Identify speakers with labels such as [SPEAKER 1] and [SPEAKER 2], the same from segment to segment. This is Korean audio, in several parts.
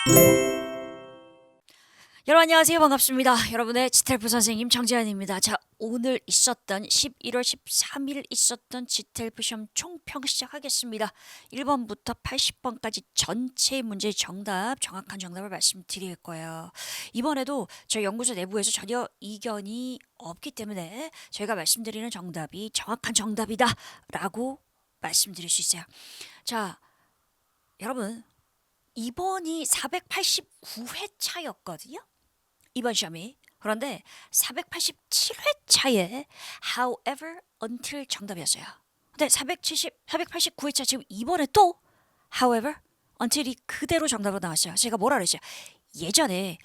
[SPEAKER 1] 여러분 안녕하세요. 반갑습니다. 여러분의 지텔프 선생님 정재환입니다. 자, 오늘 있었던 11월 13일 있었던 지텔프 시험 총평 시작하겠습니다. 1번부터 80번까지 전체 문제 정답, 정확한 정답을 말씀드릴 거예요. 이번에도 저희 연구소 내부에서 전혀 이견이 없기 때문에 저희가 말씀드리는 정답이 정확한 정답이다 라고 말씀드릴 수 있어요. 자, 여러분 이번이 489회차였거든요. 이번 시험이. 그런데 487회차에 however until 정답이었어요. 근데 489회차 지금 이번에 또 however until이 그대로 정답으로 나왔어요. 제가 뭐라 그랬어요? 예전에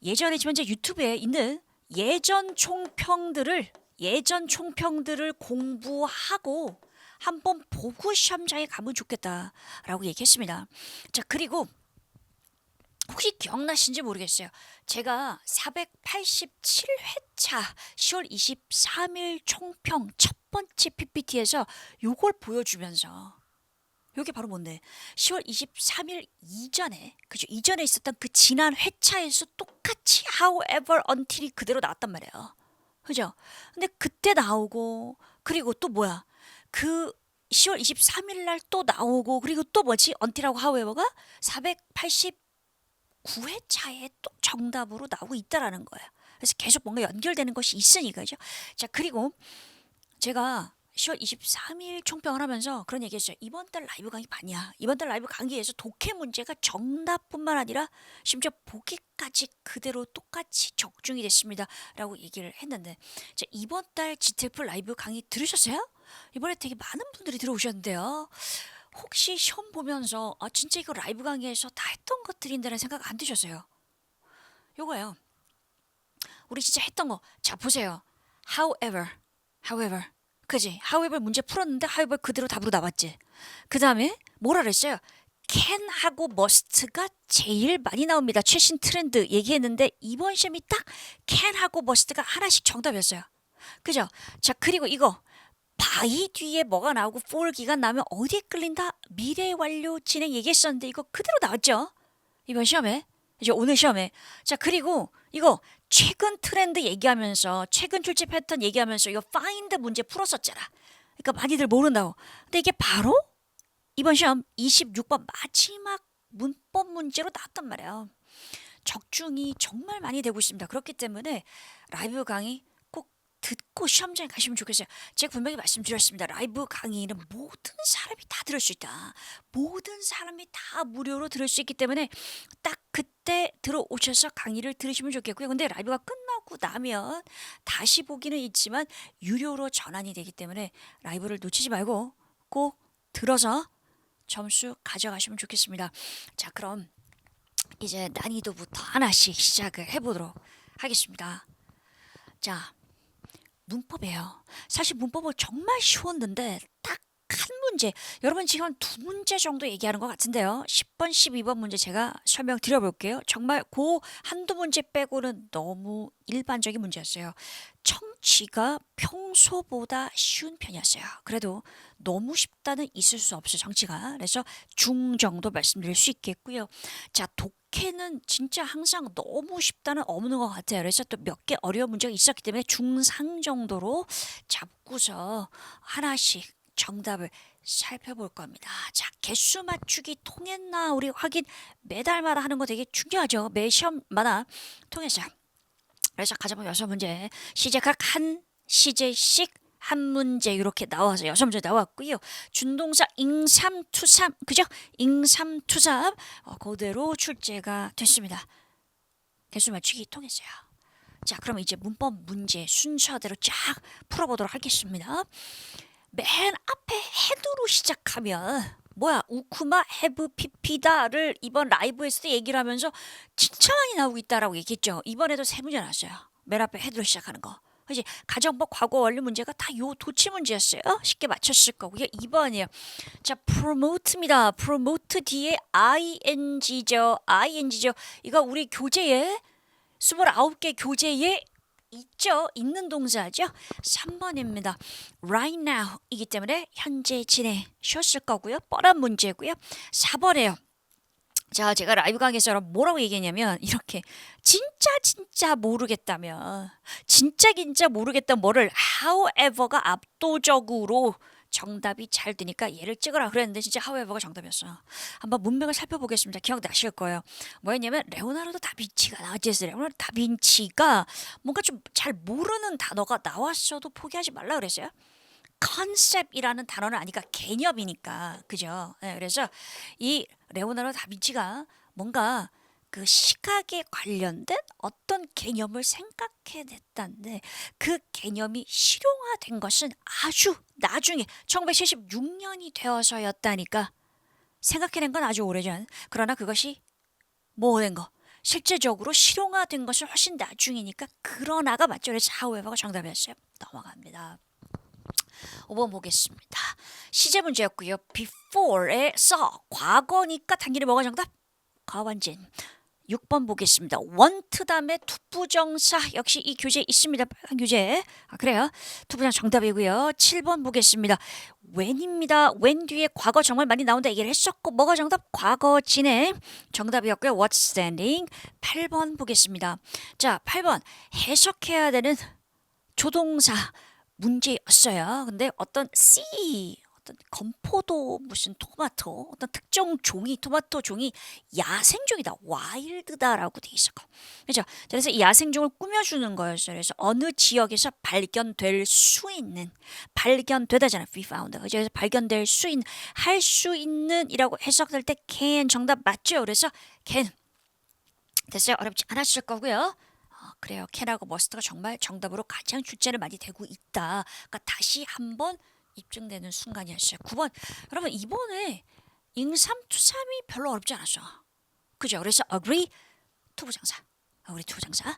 [SPEAKER 1] 지금 이제 유튜브에 있는 예전 총평들을 공부하고 한번 보고 시험장에 가면 좋겠다라고 얘기했습니다. 자, 그리고 혹시 기억나신지 모르겠어요. 제가 487회차 10월 23일 총평 첫 번째 PPT에서 요걸 보여주면서 요게 바로 뭔데? 10월 23일 이전에, 그죠? 이전에 있었던 그 지난 회차에서 똑같이 however until이 그대로 나왔단 말이에요. 그죠? 근데 그때 나오고, 그리고 또 뭐야? 그 10월 23일 날 또 나오고, 그리고 또 뭐지? until하고 however가 489회차에 또 정답으로 나오고 있다라는 거예요. 그래서 계속 뭔가 연결되는 것이 있으니까죠. 자, 그리고 제가 10월 23일 총평을 하면서 그런 얘기했어요. 이번 달 라이브 강의 반이야. 이번 달 라이브 강의에서 독해 문제가 정답뿐만 아니라 심지어 보기까지 그대로 똑같이 적중이 됐습니다. 라고 얘기를 했는데, 자, 이번 달 GTF 라이브 강의 들으셨어요? 이번에 되게 많은 분들이 들어오셨는데요. 혹시 시험 보면서 진짜 이거 라이브 강의에서 다 했던 것들인데라는 생각 안 드셨어요? 요거예요. 우리 진짜 했던 거. 자, 보세요. however. 그지? however 문제 풀었는데 however 그대로 답으로 나왔지. 그 다음에 뭐라 그랬어요? can하고 must가 제일 많이 나옵니다. 최신 트렌드 얘기했는데 이번 시험이 딱 can하고 must가 하나씩 정답이었어요. 그죠? 자, 그리고 이거 by 뒤에 뭐가 나오고 for 기간 나오면 어디에 끌린다? 미래 완료 진행 얘기했었는데 이거 그대로 나왔죠? 이번 시험에. 이제 오늘 시험에. 자, 그리고 이거 최근 트렌드 얘기하면서 최근 출제 패턴 얘기하면서 이거 find 문제 풀었었잖아. 그러니까 많이들 모른다고. 근데 이게 바로 이번 시험 26번 마지막 문법 문제로 나왔단 말이에요. 적중이 정말 많이 되고 있습니다. 그렇기 때문에 라이브 강의 꼭 듣고 시험장에 가시면 좋겠어요. 제가 분명히 말씀드렸습니다. 라이브 강의는 모든 사람이 다 들을 수 있다. 모든 사람이 다 무료로 들을 수 있기 때문에 딱 그때 들어오셔서 강의를 들으시면 좋겠고요. 근데 라이브가 끝나고 나면 다시 보기는 있지만 유료로 전환이 되기 때문에 라이브를 놓치지 말고 꼭 들어서 점수 가져가시면 좋겠습니다. 자, 그럼 이제 난이도부터 하나씩 시작을 해보도록 하겠습니다. 자, 문법이에요. 사실 문법은 정말 쉬웠는데 딱 한 문제, 여러분 지금 한 두 문제 정도 얘기하는 것 같은데요. 10번, 12번 문제 제가 설명 드려볼게요. 정말 그 한두 문제 빼고는 너무 일반적인 문제였어요. 청취가 평소보다 쉬운 편이었어요. 그래도 너무 쉽다는 있을 수 없어요. 정치가. 그래서 중 정도 말씀드릴 수 있겠고요. 자, 독해는 진짜 항상 너무 쉽다는 없는 것 같아요. 그래서 또 몇 개 어려운 문제가 있었기 때문에 중상 정도로 잡고서 하나씩 정답을 살펴볼 겁니다. 자, 개수 맞추기 통했나 우리 확인 매달마다 하는 거 되게 중요하죠. 매 시험마다 통했어요. 그래서 가져본 6문제 시제각 한 시제씩 한 문제 이렇게 나와서 6문제 나왔고요. 준동사 잉삼투삼, 그죠? 잉삼투삼 그대로 출제가 됐습니다. 개수 맞추기 통했어요. 자, 그럼 이제 문법 문제 순서대로 쫙 풀어보도록 하겠습니다. 맨 앞에 헤드로 시작하면 뭐야? 우쿠마 해브 피피다를 이번 라이브에서도 얘기를 하면서 진짜 많이 나오고 있다라고 얘기했죠. 이번에도 3문제 나왔어요. 맨 앞에 헤드로 시작하는 거. 그지? 가정법 과거 원리 문제가 다 요 도치 문제였어요. 쉽게 맞췄을 거고요. 2번이에요. 자, promote입니다. promote 뒤에 ing죠. 이거 우리 교재에 29개 교재에 있죠. 있는 동사죠. 3번입니다. right now 이기 때문에 현재 진행 쉬었을 거고요. 뻔한 문제고요. 4번이에요. 자, 제가 라이브 강의에서 뭐라고 얘기했냐면 이렇게 진짜 모르겠다면 진짜 모르겠다면 뭐를 however가 압도적으로 정답이 잘 되니까 얘를 찍으라 그랬는데 진짜 however가 정답이었어요. 한번 문맥을 살펴보겠습니다. 기억나실 거예요. 뭐였냐면 레오나르도 다빈치가 나왔지. 레오나르도 다빈치가 뭔가 좀 잘 모르는 단어가 나왔어도 포기하지 말라 그랬어요. 컨셉이라는 단어는 아니까 개념이니까 그죠? 네, 그래서 이 레오나르도 다빈치가 뭔가 그 시각에 관련된 어떤 개념을 생각해냈다는데 그 개념이 실용화된 것은 아주 나중에 1976년이 되어서였다니까. 생각해낸 건 아주 오래전. 그러나 그것이 뭐 된 거? 실제적으로 실용화된 것은 훨씬 나중이니까 그러나가 맞죠. 그래서 하우에버가 정답이었어요. 넘어갑니다. 5번 보겠습니다. 시제 문제였고요. before에서 과거니까 당연히 뭐가 정답? 과완진. 6번 보겠습니다. want 다음에 투부정사 역시 이 교재 있습니다. 빨간 교재. 그래요. 투부정사 정답이고요. 7번 보겠습니다. when입니다. when 뒤에 과거 정말 많이 나온다 얘기를 했었고 뭐가 정답? 과거 진행 정답이었고요. what's standing. 8번 보겠습니다. 자, 8번 해석해야 되는 조동사 문제였어요. 근데 어떤 어떤 건포도 무슨 토마토 어떤 특정 종이 토마토 종이 야생종이다 와일드다라고 돼 있었고 그렇죠. 그래서 이 야생종을 꾸며주는 거였어요. 그래서 어느 지역에서 발견될 수 있는 발견되다잖아 be found 그래서 발견될 수 있는 할 수 있는이라고 해석될 때 can 정답 맞죠. 그래서 can 됐어요. 어렵지 않았을 거고요. 그래요. 캔하고 머스트가 정말 정답으로 가장 출제를 많이 되고 있다. 그러니까 다시 한번 입증되는 순간이었어요. 9번. 여러분 이번에 잉삼투삼이 별로 어렵지 않았어. 그죠? 그래서 agree 투부정사. agree 투부정사.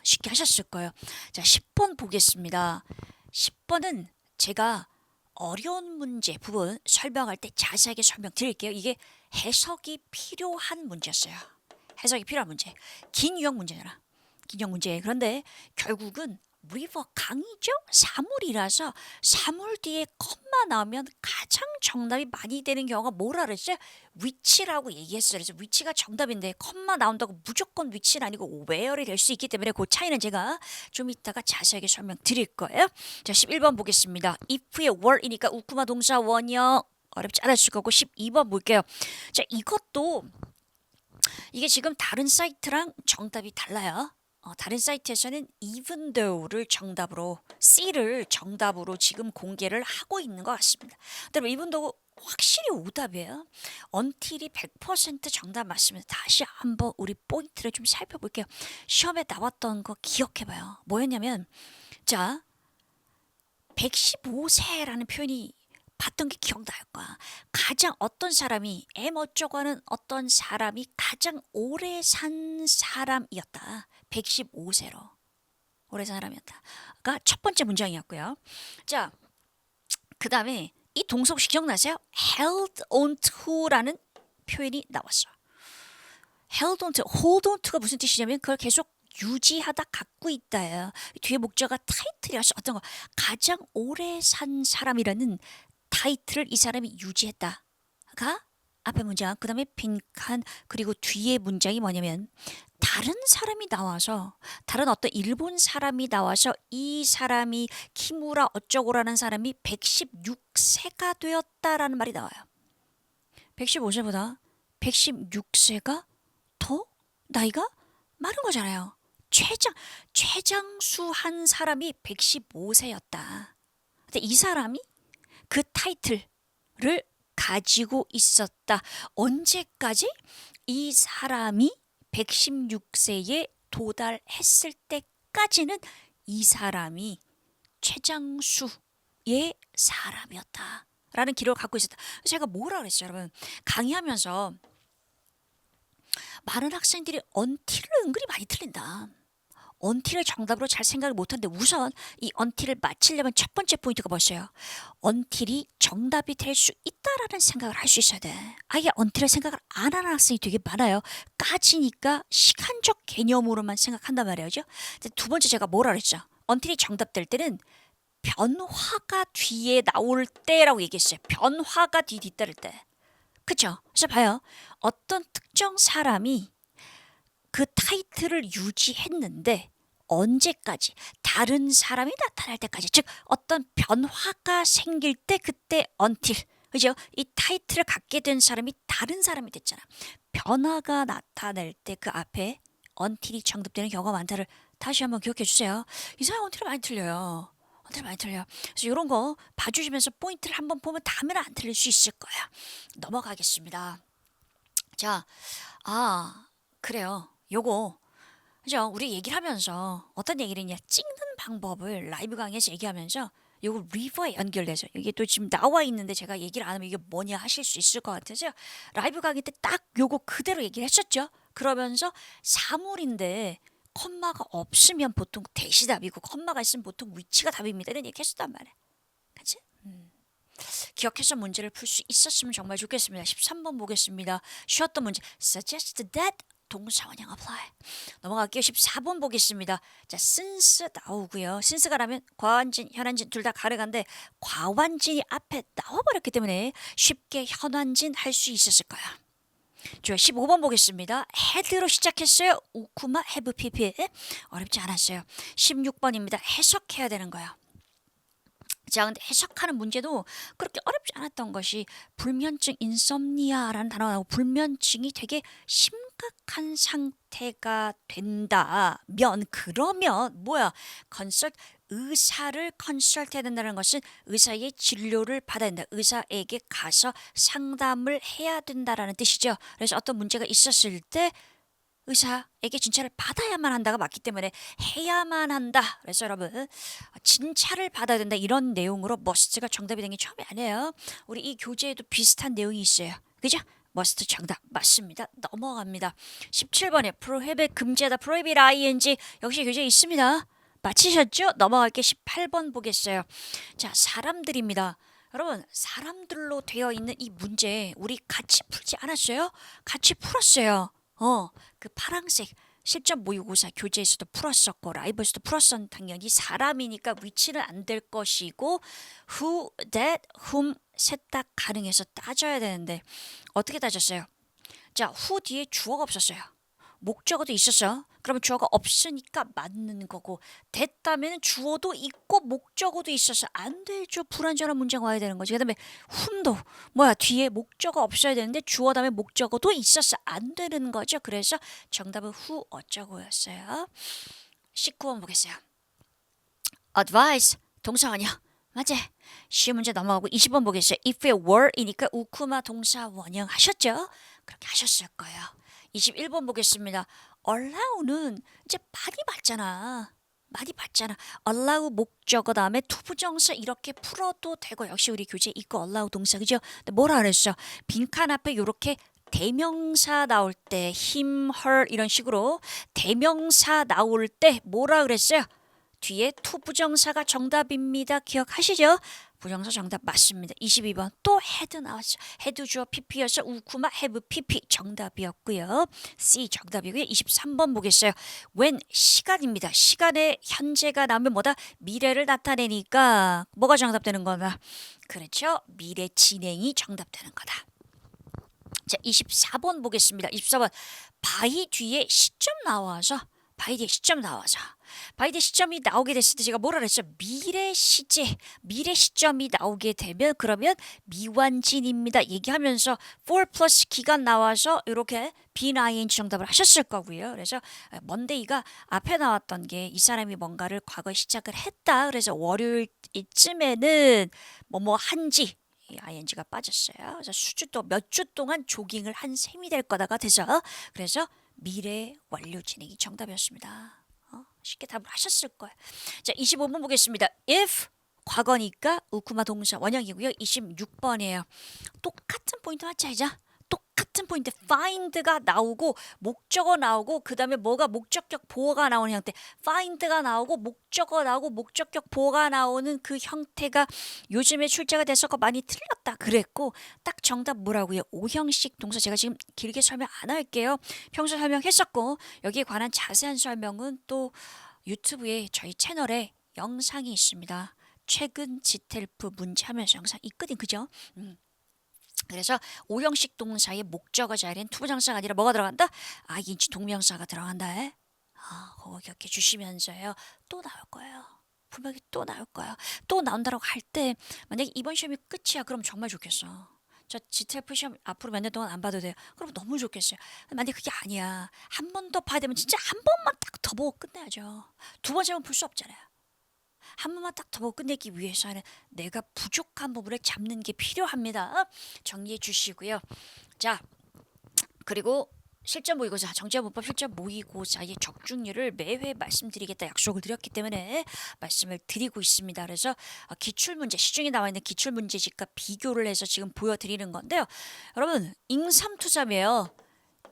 [SPEAKER 1] 쉽게 하셨을 거예요. 자, 10번 보겠습니다. 10번은 제가 어려운 문제 부분 설명할 때 자세하게 설명드릴게요. 이게 해석이 필요한 문제였어요. 해석이 필요한 문제. 긴 유형 문제잖아. 긴형 문제. 그런데 결국은 리버 강이죠. 사물이라서 사물 뒤에 컴마 나오면 가장 정답이 많이 되는 경우가 뭐라 그랬죠? 위치라고 얘기했어요. 그래서 위치가 정답인데 컴마 나온다고 무조건 위치는 아니고 where이 될 수 있기 때문에 그 차이는 제가 좀 이따가 자세하게 설명드릴 거예요. 자, 11번 보겠습니다. if의 were이니까 우쿠마 동사 원형 어렵지 않았을 거고 12번 볼게요. 자, 이것도 이게 지금 다른 사이트랑 정답이 달라요. 다른 사이트에서는 even though를 정답으로 C를 정답으로 지금 공개를 하고 있는 것 같습니다. 근데 even though 확실히 오답이에요. until이 100% 정답 맞습니다. 다시 한번 우리 포인트를 좀 살펴볼게요. 시험에 나왔던 거 기억해봐요. 뭐였냐면 자 115세라는 표현이 봤던 게 기억날 거야. 가장 어떤 사람이 어쩌고 하는 어떤 사람이 가장 오래 산 사람이었다. 115세로 오래 산 사람이었다.가 첫 번째 문장이었고요. 자, 그 다음에 이 동사 혹시 기억나세요? held on to라는 표현이 나왔어. held on to, hold on to가 무슨 뜻이냐면 그걸 계속 유지하다 갖고 있다예요. 뒤에 목적어가 타이틀이라서 어떤 거 가장 오래 산 사람이라는 타이틀을 이 사람이 유지했다가 앞에 문장 그 다음에 빈칸 그리고 뒤에 문장이 뭐냐면 다른 사람이 나와서 다른 어떤 일본 사람이 나와서 이 사람이 키무라 어쩌고라는 사람이 116세가 되었다라는 말이 나와요. 115세보다 116세가 더 나이가 많은 거잖아요. 최장수 한 사람이 115세였다. 근데 이 사람이 그 타이틀을 가지고 있었다. 언제까지? 이 사람이 116세에 도달했을 때까지는 이 사람이 최장수의 사람이었다. 라는 기록을 갖고 있었다. 제가 뭐라 그랬어요, 여러분? 강의하면서 많은 학생들이 언틸을 은근히 많이 틀린다. 언틸을 정답으로 잘 생각을 못하는데 우선 이 언틸을 맞히려면 첫 번째 포인트가 뭐였어요? 언틸이 정답이 될 수 있다라는 생각을 할 수 있어야 돼. 아예 언틸을 생각을 안 하는 학생이 되게 많아요. 까지니까 시간적 개념으로만 생각한단 말이죠. 두 번째 제가 뭐라 그랬죠? 언틸이 정답될 때는 변화가 뒤에 나올 때라고 얘기했어요. 변화가 뒤따를 때. 그쵸? 그래서 봐요. 어떤 특정 사람이 그 타이틀을 유지했는데 언제까지? 다른 사람이 나타날 때까지. 즉 어떤 변화가 생길 때 그때 until. 그죠? 이 타이틀을 갖게 된 사람이 다른 사람이 됐잖아. 변화가 나타날 때 그 앞에 until이 정답되는 경우가 많다를 다시 한번 기억해 주세요. 이 사람 until이 많이 틀려요. until 많이 틀려요. 그래서 이런 거 봐주시면서 포인트를 한번 보면 다음에는 안 틀릴 수 있을 거야. 넘어가겠습니다. 자, 그래요. 요거 그죠? 우리 얘기를 하면서 어떤 얘기를 했냐? 찍는 방법을 라이브 강의에서 얘기하면서 요거 리버에 연결돼서 이게 또 지금 나와 있는데 제가 얘기를 안 하면 이게 뭐냐 하실 수 있을 것 같아서 라이브 강의 때 딱 요거 그대로 얘기를 했었죠. 그러면서 사물인데 컴마가 없으면 보통 대시답이고 컴마가 있으면 보통 위치가 답입니다. 이런 얘기 했었단 말이야. 그치? 기억해서 문제를 풀 수 있었으면 정말 좋겠습니다. 13번 보겠습니다. 쉬었던 문제. Suggest that 동사 원형 apply. 넘어갈게요. 14번 보겠습니다. 자, since 나오고요. since가 라면 과완진, 현완진 둘 다 가능한데 과완진이 앞에 나와버렸기 때문에 쉽게 현완진 할 수 있었을 거야. 좋아, 15번 보겠습니다. 헤드로 시작했어요. 우쿠마 have pp. 어렵지 않았어요. 16번입니다. 해석해야 되는 거야. 자, 근데 해석하는 문제도 그렇게 어렵지 않았던 것이 불면증 인썸니아라는 단어가 나오고 불면증이 되게 심각한 상태가 된다면 그러면 뭐야? 의사를 컨설트 해야 된다는 것은 의사의 진료를 받아야 된다. 의사에게 가서 상담을 해야 된다라는 뜻이죠. 그래서 어떤 문제가 있었을 때 의사에게 진찰을 받아야만 한다가 맞기 때문에 해야만 한다. 그래서 여러분 진찰을 받아야 된다 이런 내용으로 must가 정답이 된 게 처음이 아니에요. 우리 이 교재에도 비슷한 내용이 있어요. 그죠? must 정답 맞습니다. 넘어갑니다. 17번에 prohibit 금지하다 prohibit ing 역시 교재에 있습니다. 맞히셨죠? 넘어갈게 18번 보겠어요. 자, 사람들입니다. 여러분 사람들로 되어 있는 이 문제 우리 같이 풀지 않았어요? 같이 풀었어요. 그 파랑색 실전 모의고사 교재에서도 풀었었고 라이브에서도 풀었던 당연히 사람이니까 위치는 안 될 것이고 who, that, whom 셋 다 가능해서 따져야 되는데 어떻게 따졌어요? 자, who 뒤에 주어가 없었어요. 목적어도 있었어. 그러면 주어가 없으니까 맞는 거고 됐다면 주어도 있고 목적어도 있어서 안 되죠. 불완전한 문제가 와야 되는 거지. 그다음에 whom도 뭐야 뒤에 목적어 없어야 되는데 주어 다음에 목적어도 있어서 안 되는 거죠. 그래서 정답은 who 어쩌고였어요. 19번 보겠어요. advice 동사 원형 맞지? 쉬운 문제 넘어가고 20번 보겠어요. if it were이니까 우쿠마 동사 원형 하셨죠? 그렇게 하셨을 거예요. 21번 보겠습니다. allow는 이제 많이 봤잖아. 많이 봤잖아. allow 목적어 다음에 투부정사 이렇게 풀어도 되고 역시 우리 교재에 있고 allow 동사 그죠? 근데 뭐라 그랬어? 빈칸 앞에 이렇게 대명사 나올 때 him, her 이런 식으로 대명사 나올 때 뭐라 그랬어요? 뒤에 투부정사가 정답입니다. 기억하시죠? 부정사 정답 맞습니다. 22번 또 헤드 나왔죠. 헤드 주어 pp여서 우쿠마 have pp 정답이었고요. C 정답이고요. 23번 보겠어요. when 시간입니다. 시간의 현재가 나오면 뭐다? 미래를 나타내니까 뭐가 정답되는 거다? 그렇죠. 미래 진행이 정답되는 거다. 자, 24번 보겠습니다. 24번 바이 뒤에 시점 나와서 바이 뒤에 시점이 나오게 됐을 때 제가 뭐라 그랬죠? 미래 시점이 나오게 되면 그러면 미완진입니다. 얘기하면서 for 플러스 기간 나와서 이렇게 빈 ing 정답을 하셨을 거고요. 그래서 먼데이가 앞에 나왔던 게 이 사람이 뭔가를 과거에 시작을 했다. 그래서 월요일쯤에는 뭐뭐 한지 ing가 빠졌어요. 그래서 몇 주 동안 조깅을 한 셈이 될 거다가 돼서 그래서 미래 완료 진행이 정답이었습니다. 쉽게 답을 하셨을 거예요. 자, 25번 보겠습니다. if 과거니까 우쿠마 동사 원형이고요. 26번이에요. 똑같은 포인트 맞죠? 이제 똑같은 포인트 find가 나오고 목적어 나오고 그 다음에 뭐가 목적격 보어가 나오는 형태 find가 나오고 목적어 나오고 목적격 보어가 나오는 그 형태가 요즘에 출제가 됐었고 많이 틀렸다 그랬고 딱 정답 뭐라고요? 5형식 동사 제가 지금 길게 설명 안 할게요. 평소 설명했었고 여기에 관한 자세한 설명은 또 유튜브에 저희 채널에 영상이 있습니다. 최근 지텔프 문제 하면서 영상 있거든 그죠? 그래서 오형식 동사의 목적어 자리엔 투부정사가 아니라 뭐가 들어간다? ing인치 동명사가 들어간다. 그거 기억해 주시면서요. 또 나올 거예요. 분명히 또 나올 거예요. 또 나온다고 할 때 만약에 이번 시험이 끝이야. 그럼 정말 좋겠어. 저 GTF 시험 앞으로 몇 년 동안 안 봐도 돼요. 그럼 너무 좋겠어요. 만약에 그게 아니야. 한 번 더 봐야 되면 진짜 한 번만 딱 더 보고 끝내야죠. 두 번째는 볼 수 없잖아요. 한 번만 딱 더 보고 끝내기 위해서는 내가 부족한 부분을 잡는 게 필요합니다. 정리해 주시고요. 자, 그리고 실전 모의고사, 정지와 문법 실전 모의고사의 적중률을 매회 말씀드리겠다 약속을 드렸기 때문에 말씀을 드리고 있습니다. 그래서 기출문제, 시중에 나와 있는 기출문제집과 비교를 해서 지금 보여드리는 건데요. 여러분, 잉삼투삼이에요.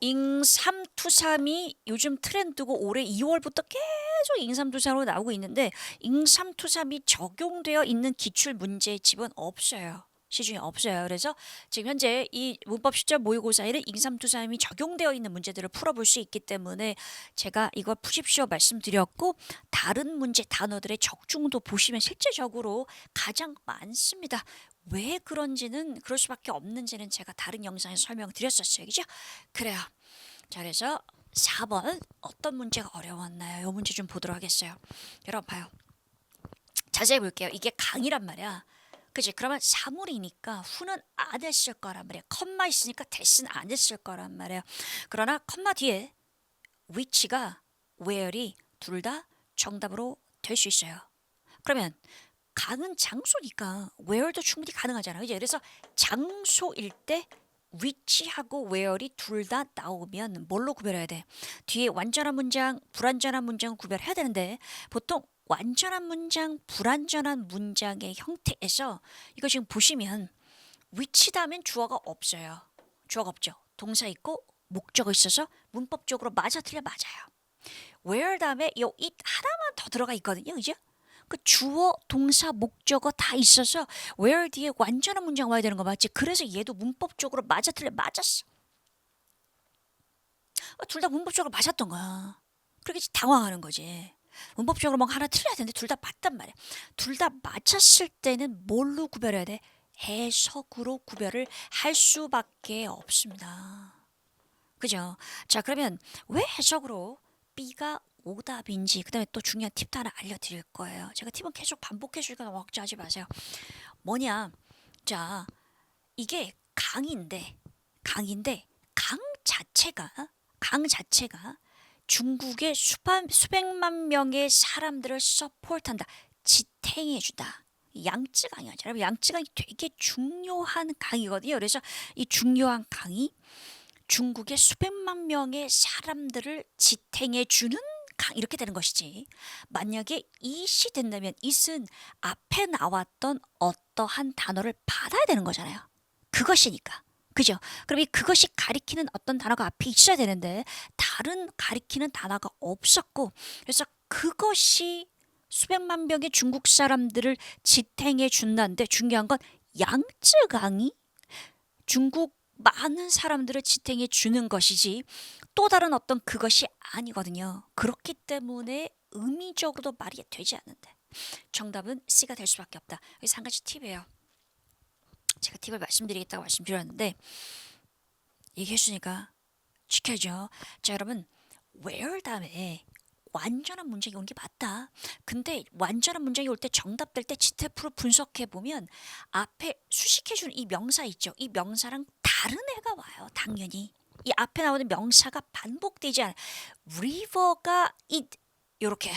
[SPEAKER 1] 잉삼투삼이 요즘 트렌드고 올해 2월부터 계속 잉삼투삼으로 나오고 있는데 잉삼투삼이 적용되어 있는 기출문제집은 없어요. 시중에 없어요. 그래서 지금 현재 이 문법 실전 모의고사에는 잉삼투삼이 적용되어 있는 문제들을 풀어볼 수 있기 때문에 제가 이걸 푸십시오 말씀드렸고 다른 문제 단어들의 적중도 보시면 실제적으로 가장 많습니다. 왜 그런지는 그럴 수밖에 없는지는 제가 다른 영상에서 설명드렸었어요. 그죠? 그래요. 자, 그래서 4번 어떤 문제가 어려웠나요? 이 문제 좀 보도록 하겠어요. 여러분 봐요. 자세히 볼게요. 이게 강이란 말이야. 그치? 그러면 사물이니까 후는 안 했을 거란 말이야. 컴마 있으니까 대신 안 했을 거란 말이야. 그러나 컴마 뒤에 which가 where이 둘 다 정답으로 될 수 있어요. 그러면 강은 장소니까 where도 충분히 가능하잖아요. 이제 그래서 장소일 때 which하고 where이 둘 다 나오면 뭘로 구별해야 돼? 뒤에 완전한 문장, 불완전한 문장을 구별해야 되는데 보통 완전한 문장, 불완전한 문장의 형태에서 이거 지금 보시면 which 다음엔 주어가 없어요. 주어가 없죠. 동사 있고 목적어 있어서 문법적으로 맞아 틀려 맞아요. where 다음에 요 it 하나만 더 들어가 있거든요. 그죠? 그 주어, 동사, 목적어 다 있어서 where 뒤에 완전한 문장 와야 되는 거 맞지? 그래서 얘도 문법적으로 맞아 틀려 맞았어. 둘 다 문법적으로 맞았던 거야. 그렇게 당황하는 거지. 문법적으로 뭔가 하나 틀려야 되는데 둘 다 맞단 말이야. 둘 다 맞았을 때는 뭘로 구별해야 돼? 해석으로 구별을 할 수밖에 없습니다. 그죠? 자, 그러면 왜 해석으로 B가 오답인지 그다음에 또 중요한 팁도 하나 알려드릴 거예요. 제가 팁은 계속 반복해 주니까 너무 걱정하지 마세요. 뭐냐? 자, 이게 강인데 강 자체가 중국의 수백만 명의 사람들을 서포트한다. 지탱해주다. 양쯔강이죠. 여러분 양쯔강이 되게 중요한 강이거든요. 그래서 이 중요한 강이 중국의 수백만 명의 사람들을 지탱해주는 강 이렇게 되는 것이지. 만약에 it이 된다면 it은 앞에 나왔던 어떠한 단어를 받아야 되는 거잖아요. 그것이니까. 그죠? 그럼 이 그것이 가리키는 어떤 단어가 앞에 있어야 되는데 다른 가리키는 단어가 없었고 그래서 그것이 수백만 명의 중국 사람들을 지탱해 준다는데 중요한 건 양쯔강이 중국 많은 사람들을 지탱해 주는 것이지 또 다른 어떤 그것이 아니거든요. 그렇기 때문에 의미적으로도 말이 되지 않는데 정답은 C가 될 수밖에 없다. 여기서 한 가지 팁이에요. 제가 팁을 말씀드리겠다고 말씀드렸는데 얘기했으니까 지켜야죠. 자, 여러분 where 다음에 완전한 문장이 오는 게 맞다. 근데 완전한 문장이 올 때 정답 될 때 GTF로 분석해 보면 앞에 수식해주는 이 명사 있죠. 이 명사랑 다른 애가 와요. 당연히 이 앞에 나오는 명사가 반복되지 않아. river가 it 이렇게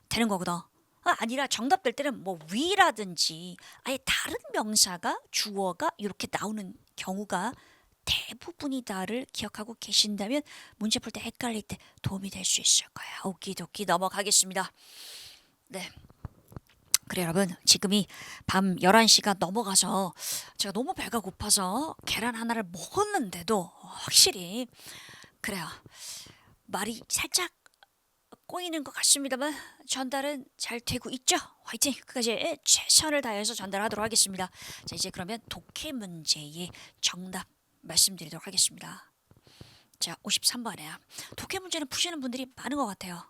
[SPEAKER 1] 되는 거거든. 아니라 정답 될 때는 뭐 위라든지 아예 다른 명사가 주어가 이렇게 나오는 경우가 대부분이다를 기억하고 계신다면 문제 풀 때 헷갈릴 때 도움이 될 수 있을 거예요. 오키도키 넘어가겠습니다. 네. 그래 여러분 지금이 밤 11시가 넘어가서 제가 너무 배가 고파서 계란 하나를 먹었는데도 확실히 그래요. 말이 살짝 꼬이는 것 같습니다만 전달은 잘 되고 있죠. 화이팅! 끝까지 최선을 다해서 전달하도록 하겠습니다. 자 이제 그러면 독해 문제의 정답 말씀드리도록 하겠습니다. 자 53번에요. 독해 문제는 푸시는 분들이 많은 것 같아요.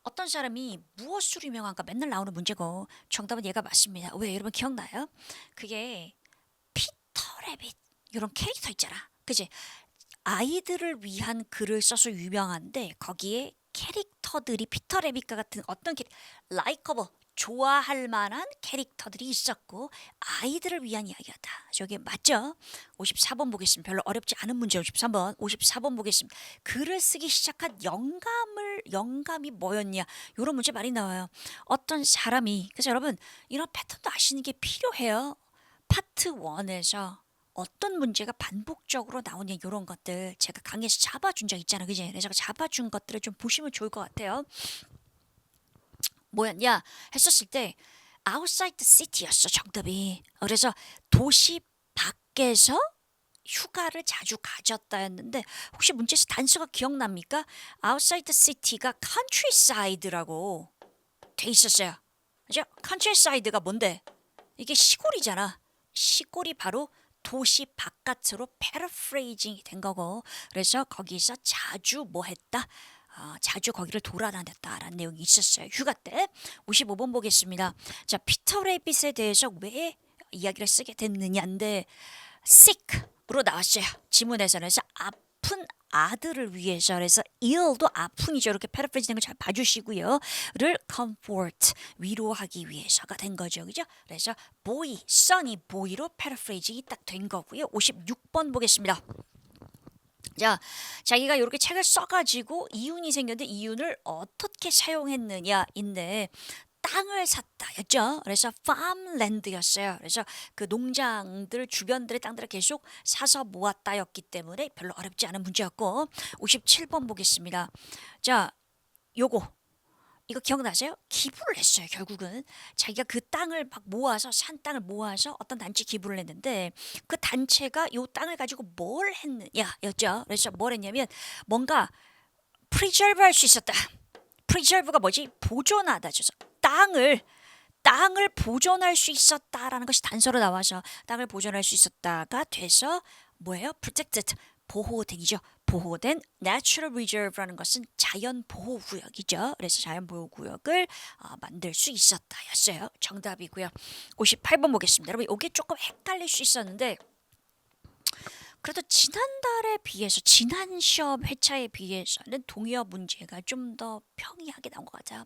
[SPEAKER 1] 어떤 사람이 무엇으로 유명한가 맨날 나오는 문제고 정답은 얘가 맞습니다. 왜 여러분 기억나요? 그게 레빗 이런 캐릭터 있잖아. 그지? 아이들을 위한 글을 써서 유명한데 거기에 캐릭터들이 피터 레빗과 같은 어떤 라이커버 좋아할 만한 캐릭터들이 있었고 아이들을 위한 이야기였다. 저게 맞죠? 54번 보겠습니다. 별로 어렵지 않은 문제 53번. 54번 보겠습니다. 글을 쓰기 시작한 영감이 뭐였냐? 이런 문제 많이 나와요. 어떤 사람이 그래서 여러분 이런 패턴도 아시는 게 필요해요. 파트 1에서 어떤 문제가 반복적으로 나오냐 이런 것들 제가 강의에서 잡아준 적 있잖아, 그지? 그래서 잡아준 것들을 좀 보시면 좋을 것 같아요. 뭐였냐 했었을 때 outside the city였어 정답이. 그래서 도시 밖에서 휴가를 자주 가졌다였는데 혹시 문제에서 단서가 기억납니까? outside the city가 countryside라고 돼 있었어요. 그죠? countryside가 뭔데? 이게 시골이잖아. 시골이 바로 도시 바깥으로 패러프레이징이 된 거고 그래서 거기서 자주 뭐 했다? 자주 거기를 돌아다녔다라는 내용이 있었어요. 휴가 때. 55번 보겠습니다. 자, 피터 레빗에 대해서 왜 이야기를 쓰게 됐느냐인데 sick으로 나왔어요. 지문에서는. 그래서 아픈 아들을 위해서 그래서 ill도 아픔이죠. 이렇게 패러프레이즈 된 거 잘 봐주시고요. 를 comfort 위로하기 위해서가 된 거죠. 그죠? 그래서 boy, son이 boy로 패러프레이징이 딱 된 거고요. 56번 보겠습니다. 자, 자기가 이렇게 책을 써가지고 이윤이 생겼는데 이윤을 어떻게 사용했느냐인데 땅을 샀다였죠. 그래서 farmland였어요. 그래서 그 농장들 주변들의 땅들을 계속 사서 모았다였기 때문에 별로 어렵지 않은 문제였고 57번 보겠습니다. 자, 요거 이거 기억나세요? 기부를 했어요. 결국은 자기가 그 땅을 막 모아서 산 땅을 모아서 어떤 단체 기부를 했는데 그 단체가 요 땅을 가지고 뭘 했느냐였죠. 그래서 뭘 했냐면 뭔가 preserve 할 수 있었다. preserve가 뭐지? 보존하다. 죠 땅을 보존할 수 있었다라는 것이 단서로 나와서 땅을 보존할 수 있었다가 돼서 뭐예요? protected 보호된이죠. 보호된 natural reserve라는 것은 자연 보호 구역이죠. 그래서 자연 보호 구역을 만들 수 있었다였어요. 정답이고요. 58번 보겠습니다. 여러분 이게 조금 헷갈릴 수 있었는데 그래도 지난달에 비해서 지난 시험 회차에 비해서는 동의어 문제가 좀 더 평이하게 나온 것 같아요.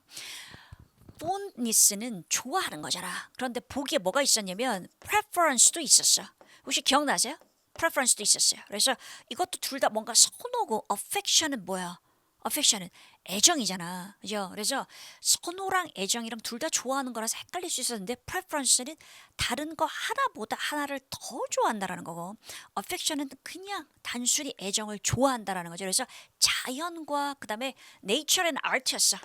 [SPEAKER 1] fondness는 좋아하는 거잖아. 그런데 보기에 뭐가 있었냐면 preference도 있었어. 혹시 기억나세요? preference도 있었어요. 그래서 이것도 둘 다 뭔가 선호고 affection은 뭐야? affection은 애정이잖아. 그죠? 그래서 선호랑 애정이랑 둘 다 좋아하는 거라서 헷갈릴 수 있었는데 preference는 다른 거 하나보다 하나를 더 좋아한다라는 거고 affection은 그냥 단순히 애정을 좋아한다라는 거죠. 그래서 자연과 그다음에 nature and art였어.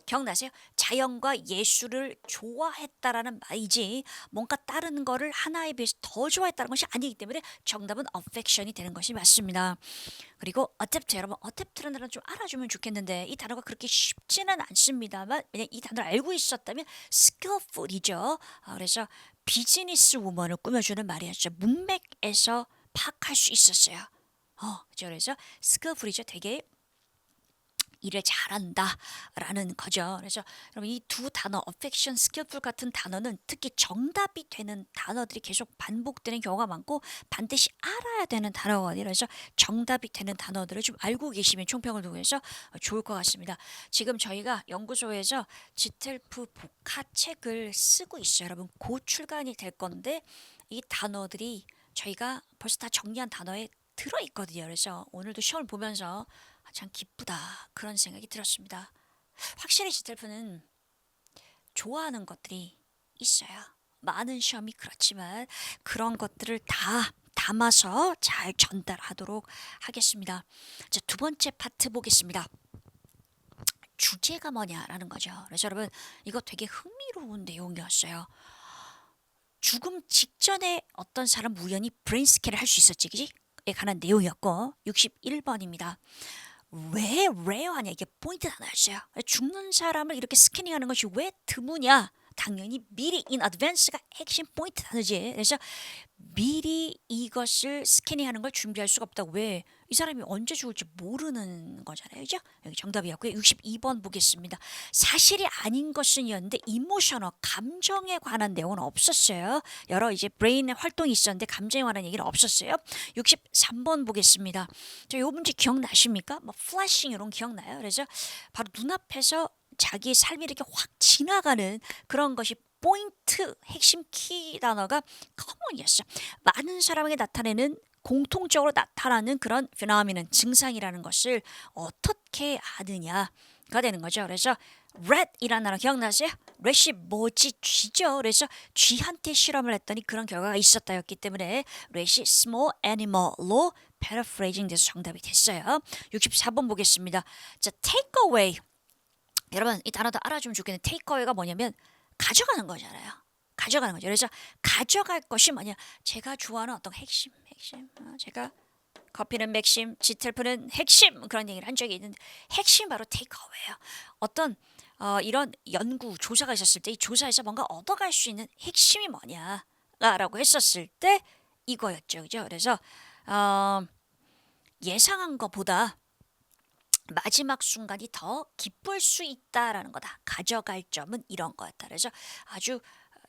[SPEAKER 1] 기억나세요? 자연과 예술을 좋아했다라는 말이지 뭔가 다른 거를 하나에 비해서 더 좋아했다는 것이 아니기 때문에 정답은 affection이 되는 것이 맞습니다. 그리고 adapt 여러분 adapt라는 단어 좀 알아주면 좋겠는데 이 단어가 그렇게 쉽지는 않습니다만 만약 이 단어를 알고 있었다면 skillful이죠. 그래서 비즈니스 우먼을 꾸며주는 말이었죠. 문맥에서 파악할 수 있었어요. 그죠? 그래서 skillful이죠. 되게 일을 잘한다라는 거죠. 그래서 여러분 이 두 단어 affection, skillful 같은 단어는 특히 정답이 되는 단어들이 계속 반복되는 경우가 많고 반드시 알아야 되는 단어거든요. 그래서 정답이 되는 단어들을 좀 알고 계시면 총평을 두고 해서 좋을 것 같습니다. 지금 저희가 연구소에서 지텔프 복화책을 쓰고 있어요. 여러분 곧 출간이 될 건데 이 단어들이 저희가 벌써 다 정리한 단어에 들어있거든요. 그래서 오늘도 시험을 보면서 참 기쁘다 그런 생각이 들었습니다. 확실히 지텔프는 좋아하는 것들이 있어요. 많은 시험이 그렇지만 그런 것들을 다 담아서 잘 전달하도록 하겠습니다. 자, 두 번째 파트 보겠습니다. 주제가 뭐냐라는 거죠. 그래서 여러분 이거 되게 흥미로운 내용이었어요. 죽음 직전에 어떤 사람 우연히 브레인 스캔을 할 수 있었지, 그지? 에 관한 내용이었고 61번입니다. 왜 레어하냐 이게 포인트 단어였어요. 죽는 사람을 이렇게 스캐닝하는 것이 왜 드무냐? 당연히 미리 in advance가 핵심 포인트 단어지. 그래서 미리 이것을 스캐닝하는 걸 준비할 수가 없다. 왜? 이 이 사람이 언제 죽을지 모르는 거잖아요. 그죠? 여기 정답이었고요. 62번 보겠습니다. 사실이 아닌 것은이었는데 이모셔널 감정에 관한 내용은 없었어요. 여러 이제 브레인 활동이 있었는데 감정에 관한 얘기는 없었어요. 63번 보겠습니다. 자, 요 문제 기억나십니까? 뭐 플래싱 이런 거 기억나요? 그래서 바로 눈앞에서 자기의 삶이 이렇게 확 지나가는 그런 것이 포인트 핵심 키 단어가 커먼이었어. 많은 사람에게 나타내는 공통적으로 나타나는 그런 phenomenon 증상이라는 것을 어떻게 아느냐가 되는 거죠. 그래서 rat이라는 단어 기억나세요? rat이 뭐지? 쥐죠. 그래서 쥐한테 실험을 했더니 그런 결과가 있었다였기 때문에 rat이 small animal로 paraphrasing 돼서 정답이 됐어요. 64번 보겠습니다. 자, take away. 여러분 이 단어도 알아주면 좋겠는데 take away가 뭐냐면 가져가는 거잖아요. 가져가는 거죠. 그래서 가져갈 것이 뭐냐? 제가 좋아하는 어떤 핵심. 제가 커피는 맥심, 지텔프는 핵심 그런 얘기를 한 적이 있는데 핵심 바로 테이크어웨이예요. 어떤 이런 연구 조사가 있었을 때 이 조사에서 뭔가 얻어갈 수 있는 핵심이 뭐냐라고 했었을 때 이거였죠, 그죠? 그래서 예상한 것보다 마지막 순간이 더 기쁠 수 있다라는 거다. 가져갈 점은 이런 거였다. 그래서 아주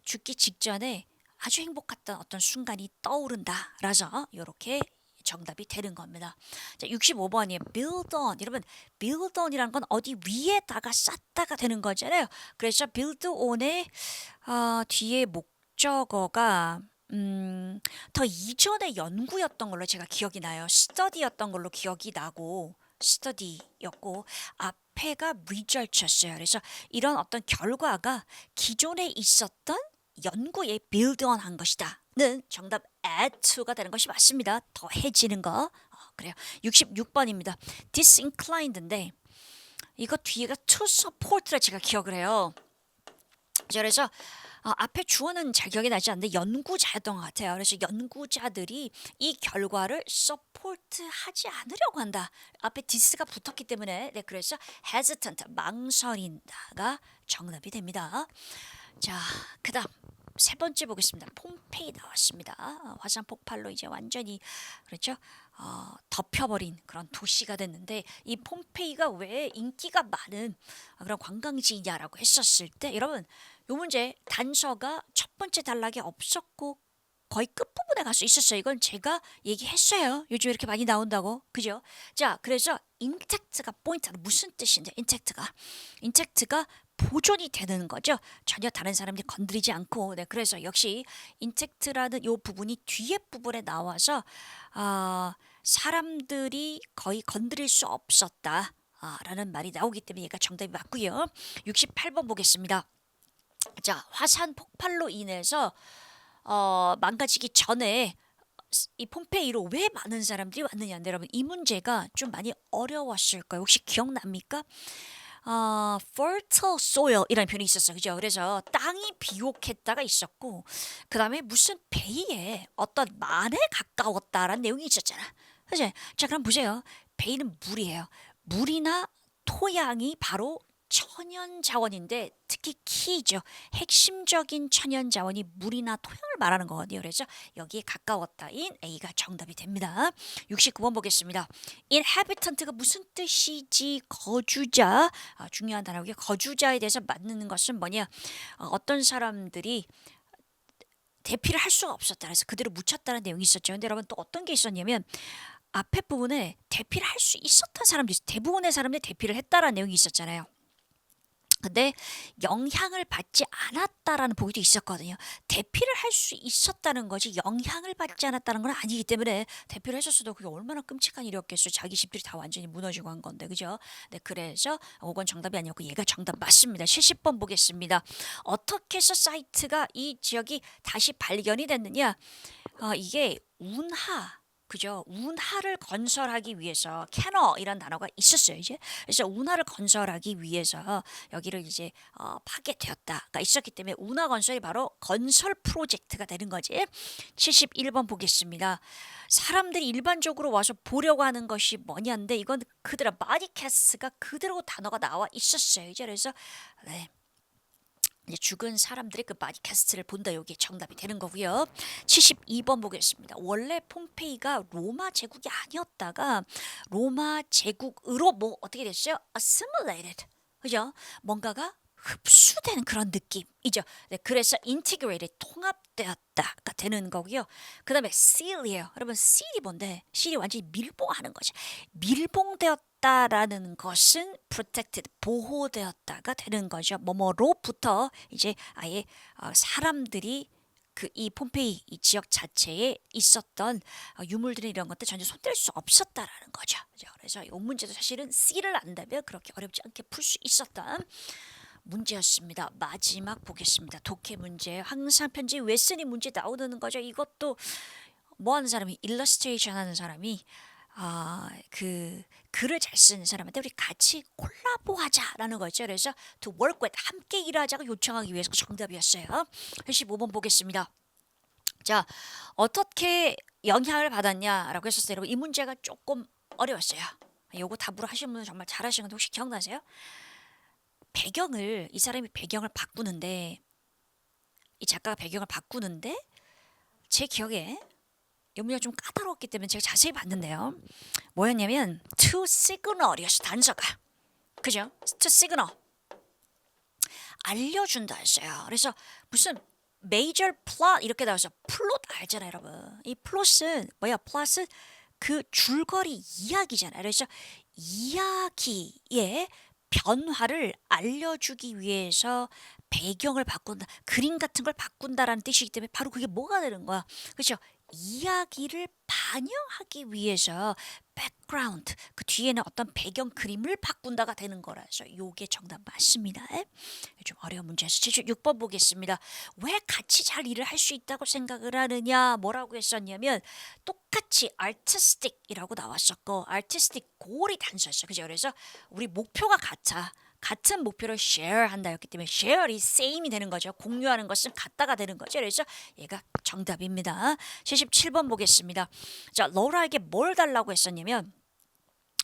[SPEAKER 1] 죽기 직전에 아주 행복했던 어떤 순간이 떠오른다라서 이렇게 정답이 되는 겁니다. 자, 65번이에요. build on. 여러분, build on이라는 건 어디 위에다가 쌓다가 되는 거잖아요. 그래서 build on의 뒤에 목적어가 더 이전의 연구였던 걸로 제가 기억이 나요. study였던 걸로 기억이 나고 study였고 앞에가 research였어요. 그래서 이런 어떤 결과가 기존에 있었던 연구에 build on 한 것이다는 정답 add to가 되는 것이 맞습니다. 더해지는 거. 그래요. 66번입니다. disinclined인데 이거 뒤에가 to support라 제가 기억을 해요. 그래서 앞에 주어는 잘 기억이 나지 않는데 연구자였던 것 같아요. 그래서 연구자들이 이 결과를 서포트하지 않으려고 한다. 앞에 디스가 붙었기 때문에 네, 그래서 hesitant 망설인다가 정답이 됩니다. 자, 그다음 세 번째 보겠습니다. 폼페이 나왔습니다. 화산 폭발로 이제 완전히 그렇죠. 덮여버린 그런 도시가 됐는데 이 폼페이가 왜 인기가 많은 그런 관광지냐라고 했었을 때 여러분 요 문제 단서가 첫 번째 단락에 없었고 거의 끝부분에 갈 수 있었어요. 이건 제가 얘기했어요. 요즘 이렇게 많이 나온다고. 그죠? 자, 그래서 intact가 포인트는 무슨 뜻인데 intact가 보존이 되는 거죠. 전혀 다른 사람들이 건드리지 않고. 네, 그래서 역시 intact라는 요 부분이 뒤에 부분에 나와서 사람들이 거의 건드릴 수 없었다. 라는 말이 나오기 때문에 얘가 정답이 맞고요. 68번 보겠습니다. 자, 화산 폭발로 인해서 망가지기 전에 이 폼페이로 왜 많은 사람들이 왔느냐인데 여러분 이 문제가 좀 많이 어려웠을 거예요. 혹시 기억납니까? fertile soil이라는 표현이 있었어요. 그죠? 그래서 땅이 비옥했다가 있었고 그 다음에 무슨 베이에 어떤 만에 가까웠다라는 내용이 있었잖아. 그죠? 자, 그럼 보세요. 베이는 물이에요. 물이나 토양이 바로 천연 자원인데 특히 키죠. 핵심적인 천연 자원이 물이나 토양을 말하는 거거든요. 그래서 여기에 가까웠다인 A가 정답이 됩니다. 69번 보겠습니다. inhabitant가 무슨 뜻이지? 거주자. 중요한 단어고요. 거주자에 대해서 맞는 것은 뭐냐? 어떤 사람들이 대피를 할 수가 없었다. 그래서 그대로 묻혔다는 내용이 있었죠. 근데 여러분 또 어떤 게 있었냐면 앞에 부분에 대피를 할 수 있었던 사람들이 대부분의 사람들이 대피를 했다라는 내용이 있었잖아요. 근데 영향을 받지 않았다라는 보기도 있었거든요. 대피를 할 수 있었다는 거지 영향을 받지 않았다는 건 아니기 때문에 대피를 했었어도 그게 얼마나 끔찍한 일이었겠어요. 자기 집들이 다 완전히 무너지고 한 건데 그죠? 네, 그래서 5번 정답이 아니었고 얘가 정답 맞습니다. 70번 보겠습니다. 어떻게 해서 사이트가 이 지역이 다시 발견이 됐느냐? 이게 운하 그죠? 운하를 건설하기 위해서 캐너이란 단어가 있었어요. 이제 그래서 운하를 건설하기 위해서 여기를 이제 파괴되었다가 있었기 때문에 운하 건설이 바로 건설 프로젝트가 되는 거지. 71번 보겠습니다. 사람들이 일반적으로 와서 보려고 하는 것이 뭐냐인데 이건 그대로 마디캐스트가 그대로 단어가 나와 있었어요. 이제 그래서 네. 이제 죽은 사람들의 그 바디 캐스트를 본다. 이게 정답이 되는 거고요. 72번 보겠습니다. 원래 폼페이가 로마 제국이 아니었다가 로마 제국으로 뭐 어떻게 됐어요? assimilated. 그죠? 뭔가가 흡수되는 그런 느낌이죠. 네, 그래서 integrated 통합되었다가 되는 거고요. 그다음에 seal이에요. 여러분 seal이 뭔데? seal이 완전히 밀봉하는 거죠. 밀봉되었다라는 것은 protected 보호되었다가 되는 거죠. 뭐뭐로부터 이제 아예 사람들이 그 이 폼페이 이 지역 자체에 있었던 유물들이 이런 것들 전혀 손댈 수 없었다라는 거죠. 그죠? 그래서 이 문제도 사실은 C를 안다면 그렇게 어렵지 않게 풀 수 있었던 문제였습니다. 마지막 보겠습니다. 독해 문제. 항상 편지 왜 쓰니 문제 나오는 거죠. 이것도 뭐 하는 사람이 일러스트레이션 하는 사람이 그 글을 잘 쓰는 사람한테 우리 같이 콜라보하자라는 거죠. 그래서 to work with 함께 일하자고 요청하기 위해서 정답이었어요. 15번 보겠습니다. 자, 어떻게 영향을 받았냐라고 했었어요. 여러분 이 문제가 조금 어려웠어요. 요거 답으로 하시는 분은 정말 잘하시는 건데 혹시 기억나세요? 배경을 이 사람이 배경을 바꾸는데 이 작가가 배경을 바꾸는데 제 기억에 이 문제가 좀 까다로웠기 때문에 제가 자세히 봤는데요. 뭐였냐면 to signal이었어. 단서가. 그죠? to signal. 알려준다 했어요. 그래서 무슨 major plot 이렇게 나와서 플롯 알잖아요, 여러분. 이 플롯은 뭐야? 플롯은 그 줄거리 이야기잖아요. 그래서 이야기의 변화를 알려주기 위해서 배경을 바꾼다, 그림 같은 걸 바꾼다라는 뜻이기 때문에 바로 그게 뭐가 되는 거야? 그렇죠? 이야기를 반영하기 위해서 background 그 뒤에는 어떤 배경 그림을 바꾼다가 되는 거라서 요게 정답 맞습니다. 좀 어려운 문제에서 76번 보겠습니다. 왜 같이 잘 일을 할 수 있다고 생각을 하느냐? 뭐라고 했었냐면 똑같이 artistic이라고 나왔었고 artistic goal이 단서였어요. 그죠? 그래서 우리 목표가 같아. 같은 목표를 share 한다였기 때문에 share이 same이 되는 거죠. 공유하는 것은 같다가 되는 거죠. 그래서 얘가 정답입니다. 77번 보겠습니다. 자, 로라에게 뭘 달라고 했었냐면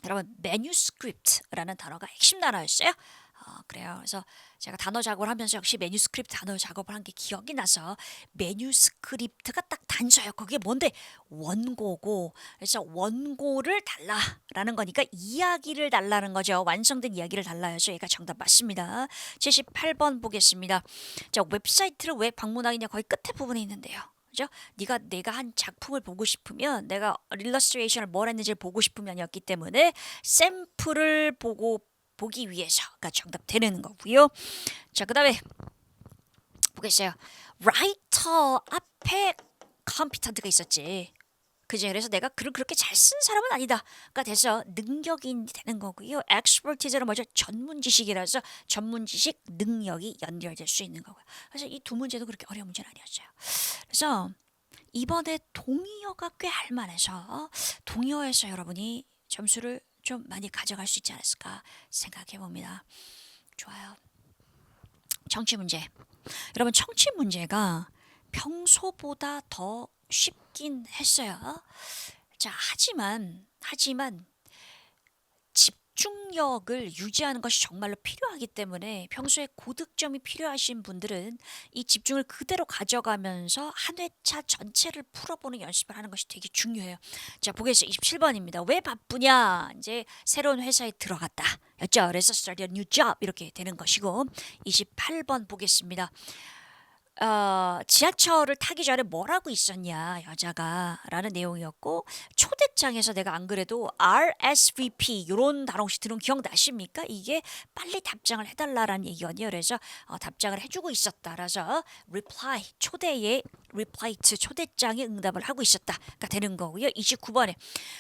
[SPEAKER 1] 여러분 manuscript라는 단어가 핵심 단어였어요. 그래요. 그래서 제가 단어 작업을 하면서 역시 매뉴스크립트 단어 작업을 한 게 기억이 나서 매뉴스크립트가 딱 단서예요. 그게 뭔데? 원고고. 그래서 원고를 달라라는 거니까 이야기를 달라는 거죠. 완성된 이야기를 달라야죠. 얘가 정답 맞습니다. 78번 보겠습니다. 자, 웹사이트를 왜 방문하느냐 거의 끝에 부분에 있는데요. 그죠? 내가 한 작품을 보고 싶으면 내가 일러스트레이션을 뭘 했는지를 보고 싶으면이었기 때문에 샘플을 보기 위해서가 정답 되는 거고요. 자, 그다음에 보겠어요. 라이터 앞에 컴피턴트가 있었지. 그죠? 그래서 내가 글을 그렇게 잘 쓴 사람은 아니다가 돼서 능력이 되는 거고요. expertise는 뭐죠? 전문 지식이라서 전문 지식 능력이 연결될 수 있는 거고요. 그래서 이 두 문제도 그렇게 어려운 문제는 아니었어요. 그래서 이번에 동의어가 꽤 할만해서 동의어에서 여러분이 점수를 좀 많이 가져갈 수 있지 않았을까 생각해 봅니다. 좋아요. 청취 문제. 여러분 청취 문제가 평소보다 더 쉽긴 했어요. 자, 하지만 집중력을 유지하는 것이 정말로 필요하기 때문에 평소에 고득점이 필요하신 분들은 이 집중을 그대로 가져가면서 한 회차 전체를 풀어보는 연습을 하는 것이 되게 중요해요. 자, 보겠습니다. 27번입니다. 왜 바쁘냐? 이제 새로운 회사에 들어갔다. 였죠. 그래서 start a new job 이렇게 되는 것이고 28번 보겠습니다. 지하철을 타기 전에 뭐라고 있었냐 여자가 라는 내용이었고 초대장에서 내가 안 그래도 RSVP 이런 단어 혹시 들은 기억나십니까? 이게 빨리 답장을 해달라라는 얘기였네요. 그래서 답장을 해주고 있었다라서 reply 초대에 reply to 초대장에 응답을 하고 있었다가 되는 거고요. 29번에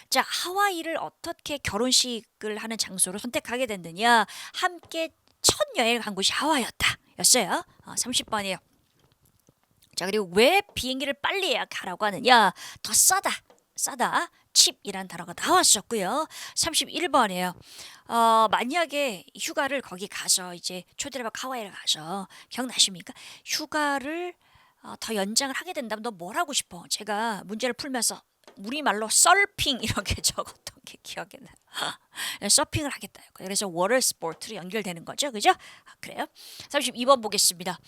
[SPEAKER 1] 자 하와이를 어떻게 결혼식을 하는 장소로 선택하게 됐느냐 함께 첫 여행을 간 곳이 하와이였다 였어요. 30번이에요. 자, 그리고 왜 비행기를 빨리 예약하라고 하느냐? 더 싸다. 칩이라는 단어가 나왔었고요. 31번이에요. 만약에 휴가를 거기 가서 이제 초대를 받고 하와이를 가서 기억나십니까? 휴가를 더 연장을 하게 된다면 너 뭘 하고 싶어? 제가 문제를 풀면서 우리말로 썰핑 이렇게 적었던 게 기억이 나요. 서핑을 하겠다. 그래서 워터 스포츠로 연결되는 거죠. 그죠? 그래요. 32번 보겠습니다.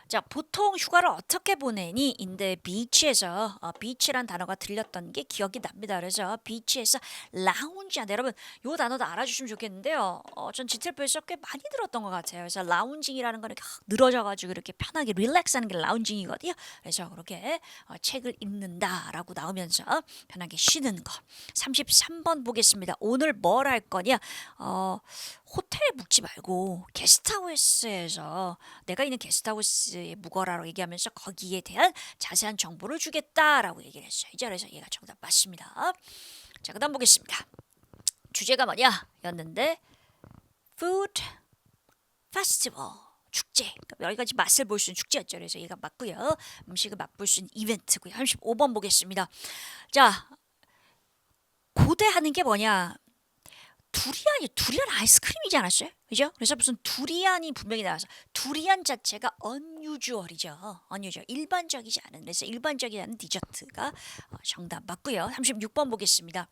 [SPEAKER 1] 자, 보통 휴가를 어떻게 보내니? 인데 비치에서 비치란 단어가 들렸던 게 기억이 납니다. 그래서 비치에서 라운지한다. 여러분, 요 단어도 알아주시면 좋겠는데요. 전 지트표에서 꽤 많이 들었던 것 같아요. 그래서 라운징이라는 거는 이렇게 늘어져가지고 이렇게 편하게 릴렉스하는 게 라운징이거든요. 그래서 그렇게 책을 읽는다라고 나오면서 편하게 쉬는 거. 33번 보겠습니다. 오늘 뭘 할 거냐? 호텔에 묵지 말고 게스트하우스에서 내가 있는 게스트하우스에 묵어라라고 얘기하면서 거기에 대한 자세한 정보를 주겠다라고 얘기를 했어요. 이제 그래서 얘가 정답 맞습니다. 자, 그다음 보겠습니다. 주제가 뭐냐? 였는데 Food Festival. 축제. 그러니까 여러 가지 맛을 볼 수 있는 축제였죠. 그래서 얘가 맞고요. 음식을 맛볼 수 있는 이벤트고요. 35번 보겠습니다. 자, 고대하는 게 뭐냐? 두리안 아이스크림이지 않았어요? 그죠? 그래서 무슨 두리안이 분명히 나와서 두리안 자체가 unusual이죠. unusual. 일반적이지 않은. 그래서 일반적이지 않은 디저트가 정답 맞고요. 36번 보겠습니다.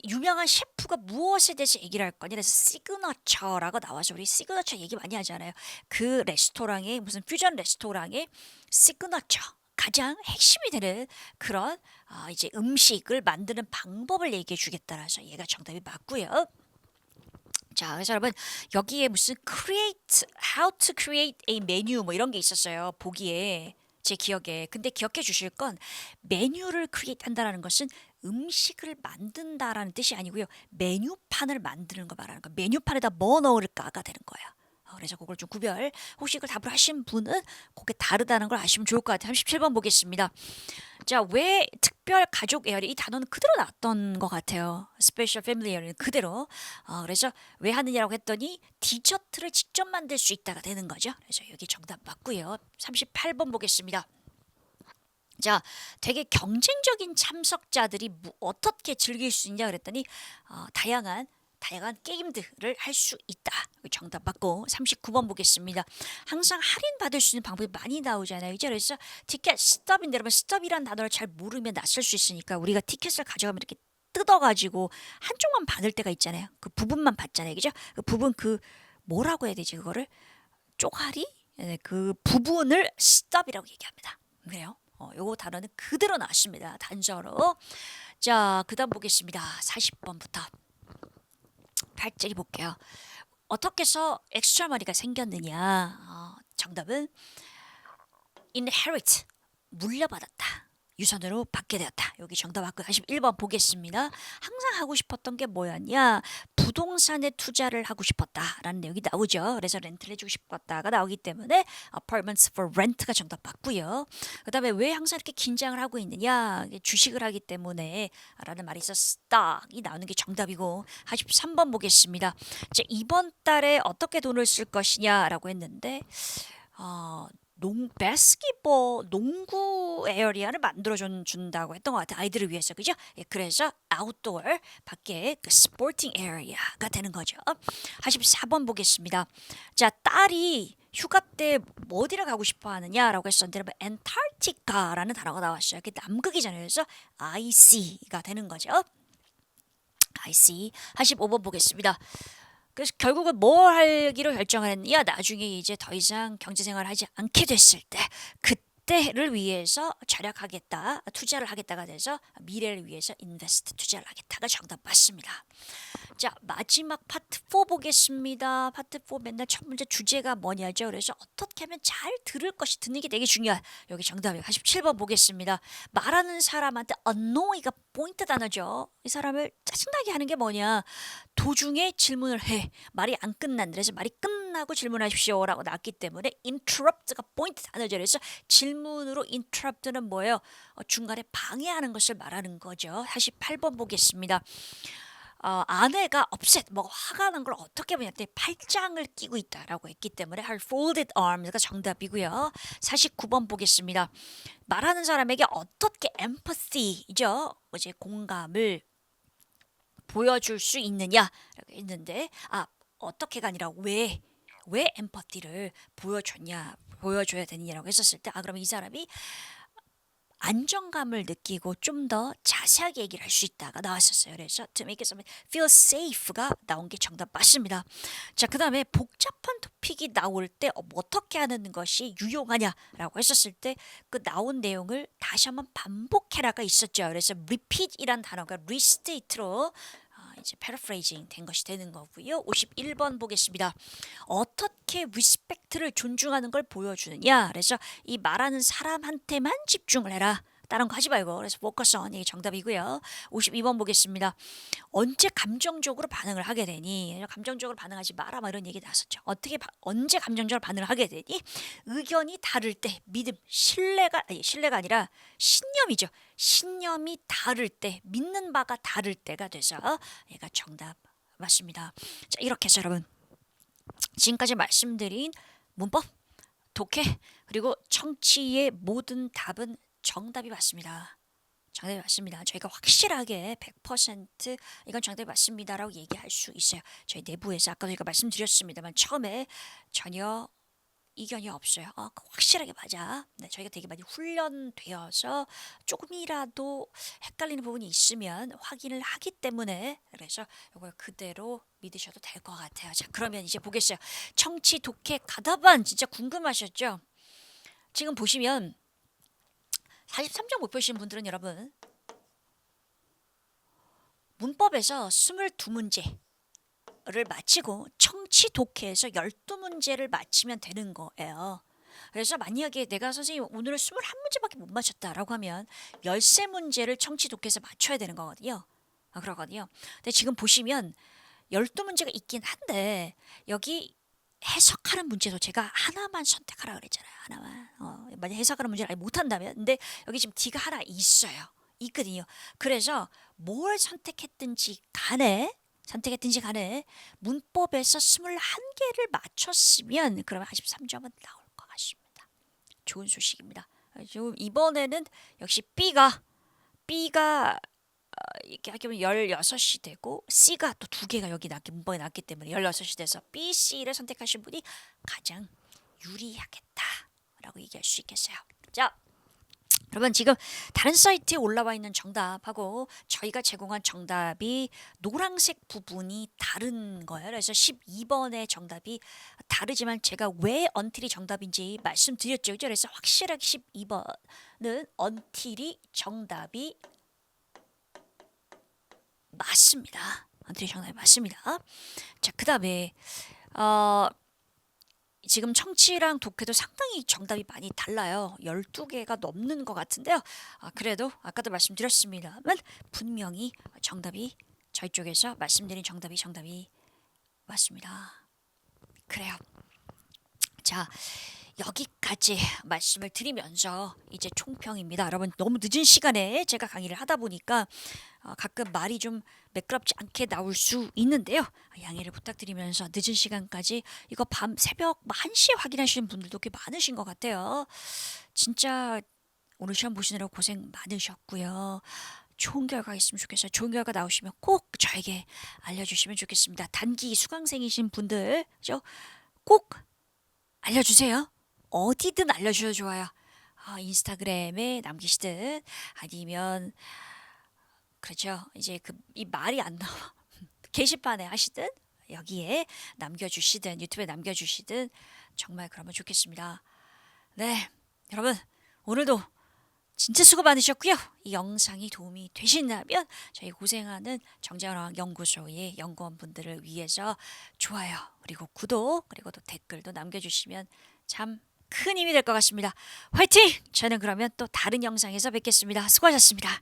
[SPEAKER 1] 유명한 셰프가 무엇에 대해서 얘기를 할 거냐? 그래서 시그너처라고 나와서 우리 시그너처 얘기 많이 하잖아요. 그 레스토랑에 무슨 퓨전 레스토랑의 시그너처 가장 핵심이 되는 그런 이제 음식을 만드는 방법을 얘기해 주겠다라서 얘가 정답이 맞고요. 자, 그래서 여러분 여기에 무슨 how to create a menu 뭐 이런 게 있었어요. 보기에 제 기억에. 근데 기억해 주실 건 메뉴를 크리에이트 한다라는 것은 음식을 만든다라는 뜻이 아니고요. 메뉴판을 만드는 거 말하는 거. 메뉴판에다 뭐 넣을까가 되는 거예요. 그래서 그걸 좀 구별. 혹시 이걸 답을 하신 분은 그게 다르다는 걸 아시면 좋을 것 같아요. 37번 보겠습니다. 자, 왜 특별 가족 에어리 이 단어는 그대로 나왔던 것 같아요. 스페셜 패밀리 에어리는 그대로. 그래서 왜 하느냐라고 했더니 디저트를 직접 만들 수 있다가 되는 거죠. 그래서 여기 정답 맞고요. 38번 보겠습니다. 자, 되게 경쟁적인 참석자들이 어떻게 즐길 수 있냐 그랬더니 다양한 게임들을 할 수 있다. 정답 맞고 39번 보겠습니다. 항상 할인 받을 수 있는 방법이 많이 나오잖아요. 이제 그래서 티켓 스톱인데 여러분 스톱이란 단어를 잘 모르면 낯설 수 있으니까 우리가 티켓을 가져가면 이렇게 뜯어가지고 한쪽만 받을 때가 있잖아요. 그 부분만 받잖아요. 그죠? 그 부분 뭐라고 해야 되지 그거를? 쪼가리? 네, 그 부분을 스톱이라고 얘기합니다. 그래요? 요거 단어는 그대로 나왔습니다. 단서로. 자, 그다음 보겠습니다. 40번부터. 발제리 볼게요. 어떻게 해서 엑스트라 머니가 생겼느냐? 정답은 inherit, 물려받았다. 유산으로 받게 되었다. 여기 정답 맞고 41번 보겠습니다. 항상 하고 싶었던 게 뭐였냐? 부동산에 투자를 하고 싶었다라는 내용이 나오죠. 그래서 렌트를 해주고 싶었다가 나오기 때문에 apartments for rent가 정답 맞고요. 그 다음에 왜 항상 이렇게 긴장을 하고 있느냐? 주식을 하기 때문에 라는 말이 있어 stock이 나오는 게 정답이고 43번 보겠습니다. 자, 이번 달에 어떻게 돈을 쓸 것이냐라고 했는데 바스켓볼 농구 에어리아를 만들어 준다고 했던 것 같아요. 아이들을 위해서 그죠? 예, 그래서 아웃도어 밖에 그 스포팅 에어리아가 되는 거죠. 44번 보겠습니다. 자, 딸이 휴가 때 어디를 가고 싶어 하느냐라고 했었는데 엔타르티카라는 단어가 나왔어요. 그게 남극이잖아요. 그래서 IC가 되는 거죠. IC. 45번 보겠습니다. 그래서 결국은 뭘 하기로 결정했냐? 나중에 이제 더 이상 경제생활을 하지 않게 됐을 때 그때를 위해서 절약하겠다, 투자를 하겠다가 돼서 미래를 위해서 인베스트 투자를 하겠다가 정답 맞습니다. 자, 마지막 파트 4 보겠습니다. 파트 4 맨날 첫 문제 주제가 뭐냐죠. 그래서 어떻게 하면 잘 들을 것이 듣는 게 되게 중요해. 여기 정답이에요. 47번 보겠습니다. 말하는 사람한테 annoy가 포인트 단어죠. 이 사람을 짜증나게 하는 게 뭐냐. 도중에 질문을 해. 말이 안 끝난다. 그래서 말이 끝나고 질문하십시오라고 나왔기 때문에 interrupt가 포인트 단어죠. 그래서 질문으로 interrupt는 뭐예요? 중간에 방해하는 것을 말하는 거죠. 48번 보겠습니다. 아내가 upset, 화가 난 걸 어떻게 보냐때 팔짱을 끼고 있다라고 했기 때문에 her folded arms가 정답이고요. 49번 보겠습니다. 말하는 사람에게 어떻게 empathy죠, 이제 공감을 보여줄 수 있느냐라고 했는데 어떻게가 아니라 왜 엠퍼티를 보여줘야 되느냐라고 했었을 때 그러면 이 사람이 안정감을 느끼고 좀 더 자세하게 얘기를 할 수 있다가 나왔었어요. 그래서 to make it feel safe가 나온 게 정답 맞습니다. 자, 그 다음에 복잡한 토픽이 나올 때 어떻게 하는 것이 유용하냐라고 했었을 때 그 나온 내용을 다시 한번 반복해라가 있었죠. 그래서 repeat이란 단어가 restate로 이제 paraphrasing 된 것이 되는 거고요. 51번 보겠습니다. 어떻게 respect를 존중하는 걸 보여주느냐. 그래서 이 말하는 사람한테만 집중을 해라. 다른 거 하지 말고. 그래서 focus on 이게 정답이고요. 52번 보겠습니다. 언제 감정적으로 반응을 하게 되니? 감정적으로 반응하지 마라. 막 이런 얘기 나왔었죠. 언제 감정적으로 반응을 하게 되니? 의견이 다를 때, 믿음, 신뢰가 아니라 신념이죠. 신념이 다를 때, 믿는 바가 다를 때가 돼서 얘가 정답 맞습니다. 자, 이렇게 해서 여러분 지금까지 말씀드린 문법, 독해, 그리고 청취의 모든 답은 정답이 맞습니다. 정답이 맞습니다. 저희가 확실하게 100% 이건 정답이 맞습니다라고 얘기할 수 있어요. 저희 내부에서 아까 저희가 말씀드렸습니다만 처음에 전혀 이견이 없어요. 확실하게 맞아. 네, 저희가 되게 많이 훈련되어서 조금이라도 헷갈리는 부분이 있으면 확인을 하기 때문에 그래서 이걸 그대로 믿으셔도 될 것 같아요. 자, 그러면 이제 보겠어요. 청취, 독해, 가다반 진짜 궁금하셨죠? 지금 보시면 43점 못 보신 분들은 여러분 문법에서 22문제를 마치고 청취 독해에서 12문제를 마치면 되는 거예요. 그래서 만약에 내가 선생님 오늘은 21문제밖에 못 맞췄다라고 하면 13문제를 청취 독해에서 맞춰야 되는 거거든요. 그러거든요. 근데 지금 보시면 12문제가 있긴 한데 여기 해석하는 문제도 제가 하나만 선택하라 그랬잖아요. 하나만. 만약 해석하는 문제를 아예 못한다면 근데 여기 지금 D가 하나 있거든요. 그래서 뭘 선택했든지 간에 문법에서 21개를 맞췄으면 그러면 43점은 나올 것 같습니다. 좋은 소식입니다. 지금 이번에는 역시 B가 이렇게 하면 16이 되고 C가 또 2개가 여기 문법에 났기 때문에 16이 돼서 B, C를 선택하신 분이 가장 유리하겠다라고 얘기할 수 있겠어요. 자, 여러분 지금 다른 사이트에 올라와 있는 정답하고 저희가 제공한 정답이 노란색 부분이 다른 거예요. 그래서 12번의 정답이 다르지만 제가 왜 until이 정답인지 말씀드렸죠. 그래서 확실하게 12번은 until이 정답이 맞습니다. until이 정답이 맞습니다. 자, 그 다음에 지금 청취랑 독해도 상당히 정답이 많이 달라요. 12개가 넘는 것 같은데요. 그래도 아까도 말씀드렸습니다만 분명히 정답이 저희 쪽에서 말씀드린 정답이 맞습니다. 그래요. 자, 여기까지 말씀을 드리면서 이제 총평입니다. 여러분 너무 늦은 시간에 제가 강의를 하다 보니까 가끔 말이 좀 매끄럽지 않게 나올 수 있는데요. 양해를 부탁드리면서 늦은 시간까지 이거 새벽 1시에 확인하시는 분들도 꽤 많으신 것 같아요. 진짜 오늘 시험 보시느라고 고생 많으셨고요. 좋은 결과 있으면 좋겠어요. 좋은 결과 나오시면 꼭 저에게 알려주시면 좋겠습니다. 단기 수강생이신 분들 꼭 알려주세요. 어디든 알려주셔도 좋아요. 인스타그램에 남기시든 아니면 그렇죠. 이제 이 말이 안 나와 게시판에 하시든 여기에 남겨주시든 유튜브에 남겨주시든 정말 그러면 좋겠습니다. 네, 여러분 오늘도 진짜 수고 많으셨고요. 이 영상이 도움이 되신다면 저희 고생하는 정재환어학 연구소의 연구원분들을 위해서 좋아요 그리고 구독 그리고 또 댓글도 남겨주시면 참 큰 힘이 될 것 같습니다. 화이팅! 저는 그러면 또 다른 영상에서 뵙겠습니다. 수고하셨습니다.